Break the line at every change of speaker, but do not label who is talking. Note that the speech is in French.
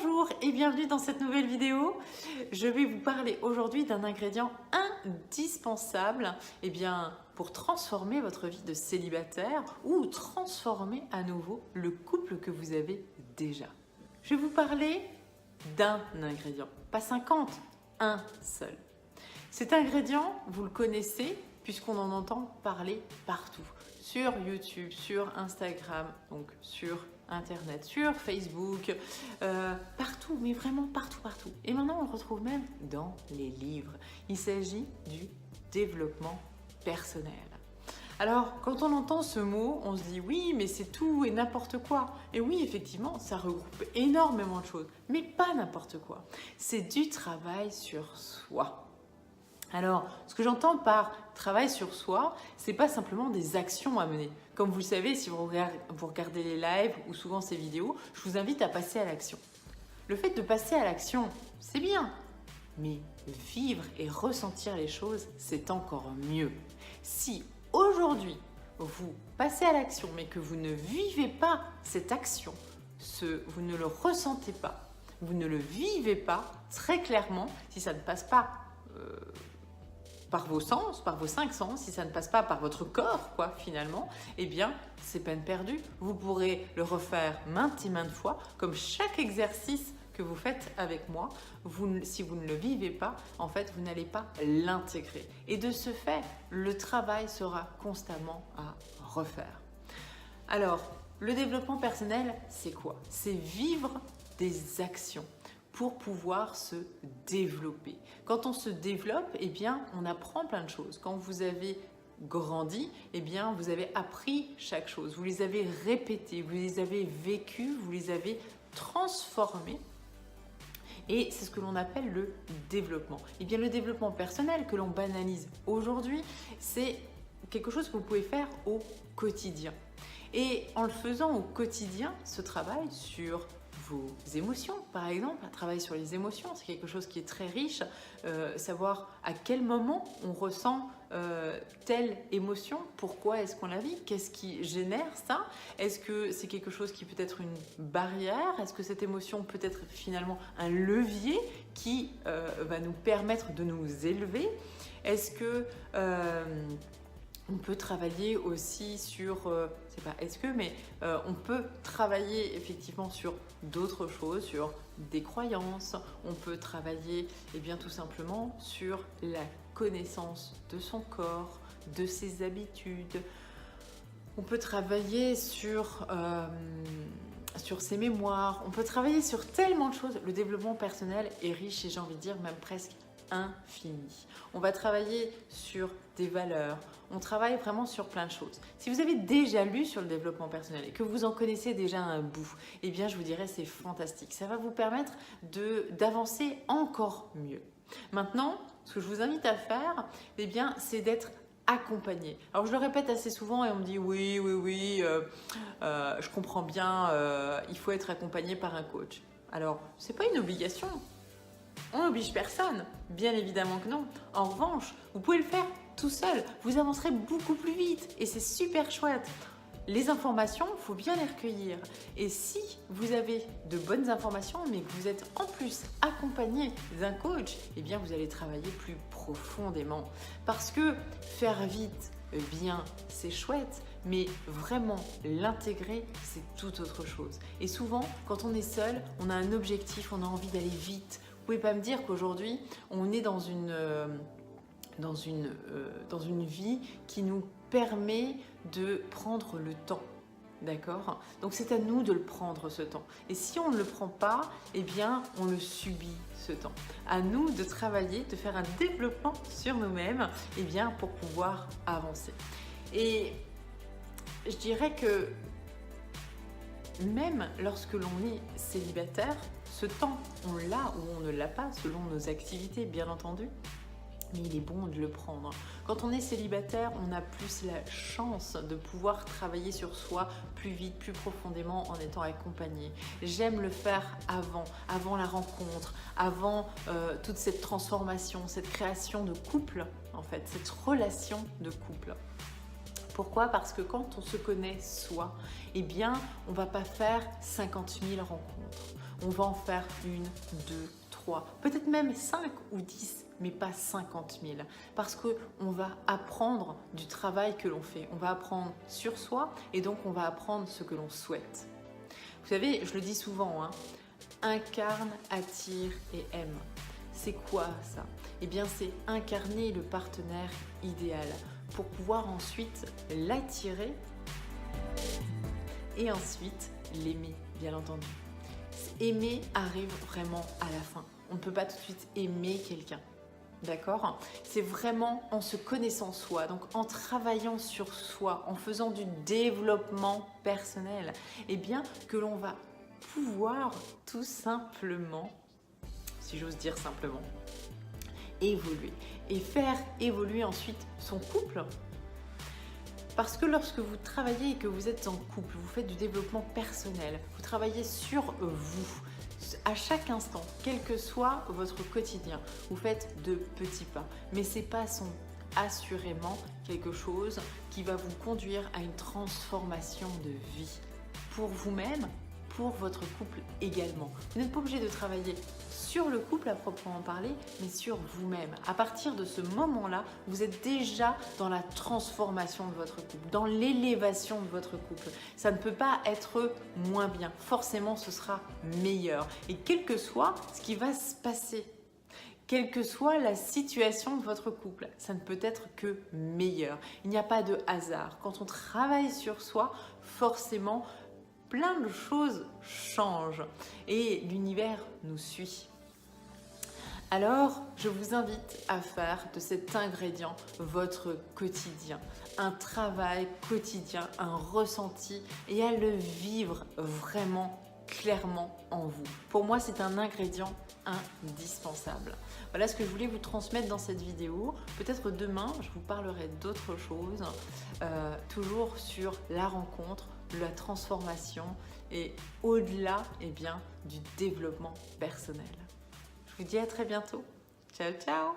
Bonjour et bienvenue dans cette nouvelle vidéo. Je vais vous parler aujourd'hui d'un ingrédient indispensable pour transformer votre vie de célibataire ou transformer à nouveau le couple que vous avez déjà. Je vais vous parler d'un ingrédient, pas 50, un seul. Cet ingrédient, vous le connaissez puisqu'on en entend parler partout. Sur YouTube, sur Instagram, donc sur Internet, sur Facebook, partout, mais vraiment partout. Et maintenant, on le retrouve même dans les livres. Il s'agit du développement personnel. Alors, quand on entend ce mot, on se dit oui, mais c'est tout et n'importe quoi. Et oui, effectivement, ça regroupe énormément de choses, mais pas n'importe quoi. C'est du travail sur soi. Alors, ce que j'entends par travail sur soi, c'est pas simplement des actions à mener. Comme vous le savez, si vous regardez les lives ou souvent ces vidéos, je vous invite à passer à l'action. Le fait de passer à l'action, c'est bien, mais vivre et ressentir les choses, c'est encore mieux. Si aujourd'hui, vous passez à l'action, mais que vous ne vivez pas cette action, vous ne le ressentez pas, vous ne le vivez pas très clairement, si ça ne passe pas par vos sens, par vos 5 sens, si ça ne passe pas par votre corps, finalement, eh bien, c'est peine perdue. Vous pourrez le refaire maintes et maintes fois, comme chaque exercice que vous faites avec moi. Si vous ne le vivez pas, en fait, vous n'allez pas l'intégrer. Et de ce fait, le travail sera constamment à refaire. Alors, le développement personnel, c'est quoi? C'est vivre des actions pour pouvoir se développer. Quand on se développe, eh bien, on apprend plein de choses. Quand vous avez grandi, eh bien, vous avez appris chaque chose. Vous les avez répétées, vous les avez vécues, vous les avez transformées. Et c'est ce que l'on appelle le développement. Eh bien, le développement personnel que l'on banalise aujourd'hui, c'est quelque chose que vous pouvez faire au quotidien. Et en le faisant au quotidien, ce travail sur vos émotions, par exemple, un travail sur les émotions, c'est quelque chose qui est très riche, savoir à quel moment on ressent telle émotion, pourquoi est-ce qu'on la vit, qu'est-ce qui génère ça, est-ce que c'est quelque chose qui peut être une barrière, est-ce que cette émotion peut être finalement un levier qui va nous permettre de nous élever, est-ce que on peut travailler aussi sur, on peut travailler effectivement sur d'autres choses, sur des croyances. On peut travailler tout simplement sur la connaissance de son corps, de ses habitudes. On peut travailler sur ses mémoires. On peut travailler sur tellement de choses. Le développement personnel est riche et j'ai envie de dire même presque infini. On va travailler sur des valeurs, on travaille vraiment sur plein de choses. Si vous avez déjà lu sur le développement personnel et que vous en connaissez déjà un bout, eh bien je vous dirais c'est fantastique. Ça va vous permettre d'avancer encore mieux. Maintenant, ce que je vous invite à faire, eh bien, c'est d'être accompagné. Alors je le répète assez souvent et on me dit oui, je comprends bien, il faut être accompagné par un coach. Alors, c'est pas une obligation. On n'oblige personne, bien évidemment que non. En revanche, vous pouvez le faire tout seul. Vous avancerez beaucoup plus vite et c'est super chouette. Les informations, il faut bien les recueillir. Et si vous avez de bonnes informations, mais que vous êtes en plus accompagné d'un coach, eh bien vous allez travailler plus profondément. Parce que faire vite, bien, c'est chouette, mais vraiment l'intégrer, c'est tout autre chose. Et souvent, quand on est seul, on a un objectif, on a envie d'aller vite. Vous ne pouvez pas me dire qu'aujourd'hui, on est dans une vie qui nous permet de prendre le temps. D'accord? Donc c'est à nous de le prendre ce temps. Et si on ne le prend pas, eh bien on le subit ce temps. À nous de travailler, de faire un développement sur nous-mêmes, eh bien pour pouvoir avancer. Et je dirais que même lorsque l'on est célibataire, ce temps, on l'a ou on ne l'a pas selon nos activités, bien entendu. Mais il est bon de le prendre. Quand on est célibataire, on a plus la chance de pouvoir travailler sur soi plus vite, plus profondément en étant accompagné. J'aime le faire avant la rencontre, avant toute cette transformation, cette création de couple, en fait, cette relation de couple. Pourquoi? Parce que quand on se connaît soi, eh bien, on ne va pas faire 50 000 rencontres. On va en faire 1, 2, 3, peut-être même 5 ou 10, mais pas 50 000. Parce qu'on va apprendre du travail que l'on fait. On va apprendre sur soi et donc on va apprendre ce que l'on souhaite. Vous savez, je le dis souvent, hein, incarne, attire et aime. C'est quoi ça? Eh bien, c'est incarner le partenaire idéal pour pouvoir ensuite l'attirer et ensuite l'aimer, bien entendu. Aimer arrive vraiment à la fin. On ne peut pas tout de suite aimer quelqu'un. D'accord? C'est vraiment en se connaissant soi, donc en travaillant sur soi, en faisant du développement personnel, eh bien que l'on va pouvoir tout simplement, si j'ose dire simplement, évoluer et faire évoluer ensuite son couple. Parce que lorsque vous travaillez et que vous êtes en couple, vous faites du développement personnel, vous travaillez sur vous, à chaque instant, quel que soit votre quotidien, vous faites de petits pas. Mais ces pas sont assurément quelque chose qui va vous conduire à une transformation de vie pour vous-même, pour votre couple également. Vous n'êtes pas obligé de travailler sur le couple à proprement parler, mais sur vous-même. À partir de ce moment-là, vous êtes déjà dans la transformation de votre couple, dans l'élévation de votre couple. Ça ne peut pas être moins bien. Forcément, ce sera meilleur. Et quel que soit ce qui va se passer, quelle que soit la situation de votre couple, ça ne peut être que meilleur. Il n'y a pas de hasard. Quand on travaille sur soi, forcément, plein de choses changent et l'univers nous suit. Alors, je vous invite à faire de cet ingrédient votre quotidien, un travail quotidien, un ressenti et à le vivre vraiment clairement en vous. Pour moi, c'est un ingrédient indispensable. Voilà ce que je voulais vous transmettre dans cette vidéo. Peut-être demain, je vous parlerai d'autres choses, toujours sur la rencontre, la transformation et au-delà, eh bien, du développement personnel. Je vous dis à très bientôt. Ciao, ciao!